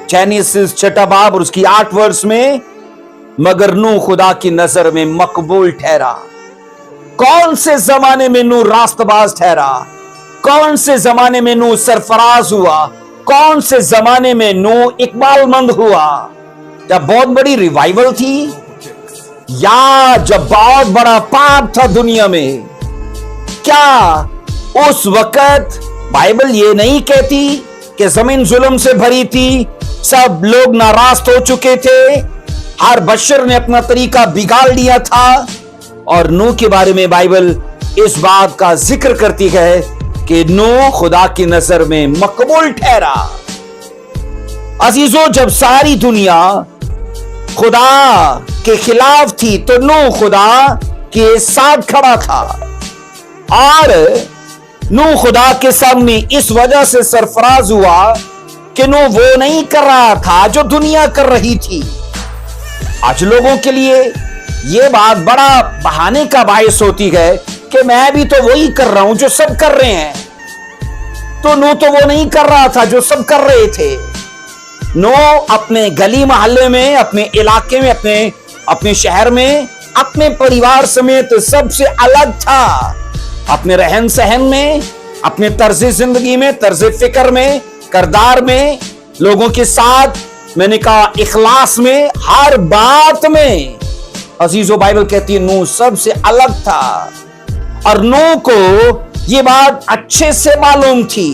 Genesis 6 बाब और उसकी 8 वर्ष में, मगर नूह खुदा की नजर में मकबूल ठहरा। कौन से जमाने में नूह रास्तबाज ठहरा? कौन से जमाने में नूह सरफराज हुआ? कौन से जमाने में नूह इकबालमंद हुआ? जब बहुत बड़ी रिवाइवल थी, या जब बहुत बड़ा पाप था दुनिया में? क्या उस वक्त बाइबल ये नहीं कहती कि जमीन जुल्म से भरी थी, सब लोग नाराज हो चुके थे, हर बशर ने अपना तरीका बिगाड़ लिया था? और नूह के बारे में बाइबल इस बात का जिक्र करती है कि नूह खुदा की नजर में मकबूल ठहरा। अजीजों, जब सारी दुनिया खुदा के खिलाफ थी तो नूह खुदा के साथ खड़ा था, और नूह खुदा के सामने इस वजह से सरफराज हुआ कि नूह वो नहीं कर रहा था जो दुनिया कर रही थी। आज लोगों के लिए ये बात बड़ा बहाने का बायस होती है कि मैं भी तो वही कर रहा हूं जो सब कर रहे हैं। तो नूह तो वो नहीं कर रहा था जो सब कर रहे थे। नूह अपने गली मोहल्ले में, अपने इलाके में, अपने शहर में, अपने परिवार समेत सबसे अलग था। अपने रहन सहन में, अपने तर्ज जिंदगी में, तर्ज फिक्र में, करदार में, लोगों के साथ, मैंने कहा इखलास में, हर बात में अजीजों बाइबल कहती है नूह सबसे अलग था। और नूह को ये बात अच्छे से मालूम थी,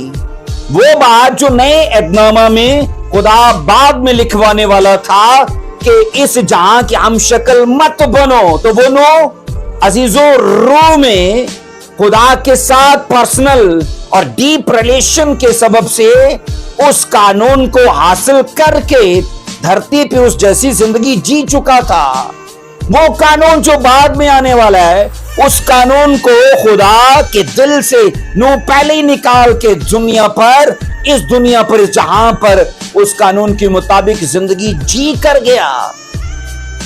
वो बात जो नए एहदनामा में खुदा बाद में लिखवाने वाला था कि इस जहां की हम शक्ल मत बनो। तो वो नूह अजीजों रूह में खुदा के साथ पर्सनल और डीप रिलेशन के सबब से उस कानून को हासिल करके धरती पे उस जैसी जिंदगी जी चुका था। वो कानून जो बाद में आने वाला है, उस कानून को खुदा के दिल से नूह पहले ही निकाल के दुनिया पर, इस जहां पर उस कानून के मुताबिक जिंदगी जी कर गया।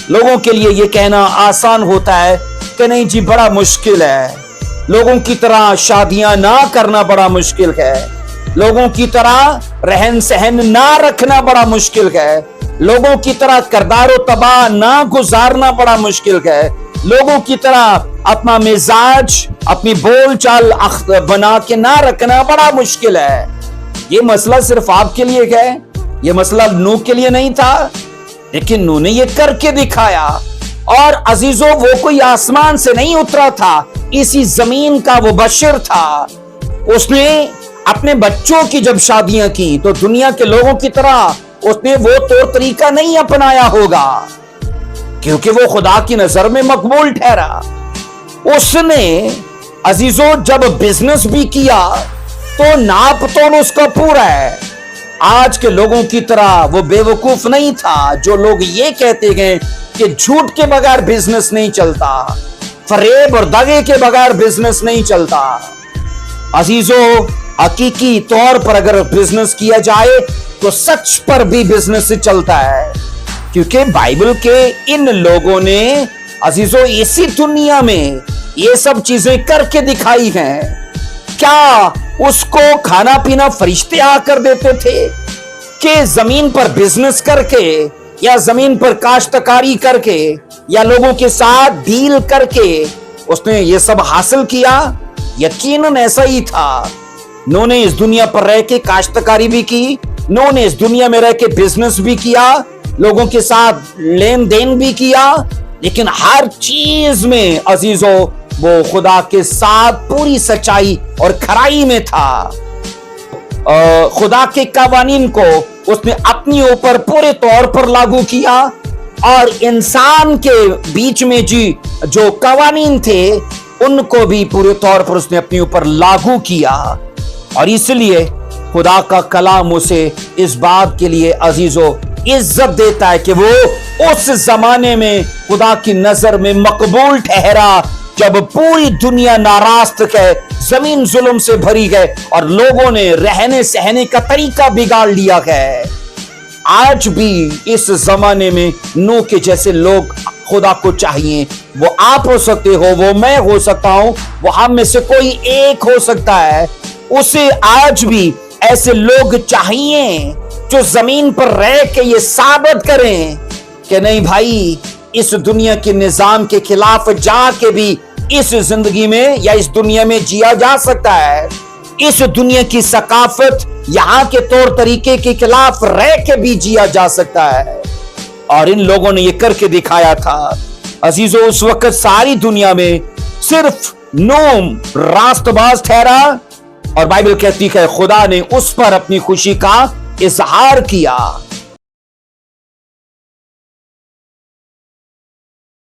लोगों के लिए ये कहना आसान होता है कि नहीं जी बड़ा मुश्किल है, लोगों की तरह शादियां ना करना बड़ा मुश्किल है, लोगों की तरह रहन सहन ना रखना बड़ा मुश्किल है, लोगों की तरह करदारो तबाह ना गुजारना बड़ा मुश्किल है, लोगों की तरह अपना मिजाज, अपनी बोल चाल बना के ना रखना बड़ा मुश्किल है। ये मसला सिर्फ आपके लिए है, ये मसला नूह के लिए नहीं था, लेकिन नूह ने ये करके दिखाया। और अजीजों, वो कोई आसमान से नहीं उतरा था, इसी जमीन का वो बशर था। उसने अपने बच्चों की जब शादियां की तो दुनिया के लोगों की तरह उसने वो तौर तरीका नहीं अपनाया होगा, क्योंकि वो खुदा की नजर में मकबूल ठहरा। उसने अजीजों जब बिजनेस भी किया तो नाप तोल उसका पूरा है। आज के लोगों की तरह वो बेवकूफ नहीं था जो लोग ये कहते हैं कि झूठ के बगैर बिजनेस नहीं चलता, फरेब और दगे के बगैर बिजनेस नहीं चलता। अजीजों, हकीकी तौर पर अगर बिजनेस किया जाए तो सच पर भी बिजनेस चलता है, क्योंकि बाइबल के इन लोगों ने अजीजों इसी दुनिया में ये सब चीजें करके दिखाई हैं। क्या उसको खाना पीना फरिश्ते आकर देते थे कि जमीन पर बिजनेस करके या जमीन पर काश्तकारी करके या लोगों के साथ डील करके उसने ये सब हासिल किया? यकीनन ऐसा ही था। नूह ने इस दुनिया पर रह के काश्तकारी भी की, नूह ने इस दुनिया में रह के बिजनेस भी किया, लोगों के साथ लेन देन भी किया, लेकिन हर चीज में अजीजों वो खुदा के साथ पूरी सच्चाई और खराई में था। खुदा के कवानीन को उसने अपने ऊपर पूरे तौर पर लागू किया, और इंसान के बीच में जो कवानीन थे उनको भी पूरे तौर पर उसने अपने ऊपर लागू किया। और इसलिए खुदा का कलाम उसे इस बात के लिए अजीजों इज्जत देता है कि वो उस जमाने में खुदा की नजर में मकबूल ठहरा जब पूरी दुनिया नाराज है, जमीन जुल्म से भरी है और लोगों ने रहने सहने का तरीका बिगाड़ लिया है। आज भी इस जमाने में नूह के जैसे लोग खुदा को चाहिए। वो आप हो सकते हो, वो मैं हो सकता हूं, वो हम में से कोई एक हो सकता है। उसे आज भी ऐसे लोग चाहिए جو زمین پر رہ کے یہ ثابت کریں کہ نہیں بھائی اس دنیا کے نظام کے خلاف جا کے بھی اس زندگی میں یا اس دنیا میں جیا جا سکتا ہے، اس دنیا کی ثقافت یہاں کے طور طریقے کے خلاف رہ کے بھی جیا جا سکتا ہے، اور ان لوگوں نے یہ کر کے دکھایا تھا۔ عزیزو اس وقت ساری دنیا میں صرف نوح راست باز ٹھہرا، اور بائبل کہتی ہے خدا نے اس پر اپنی خوشی کا اظہار کیا۔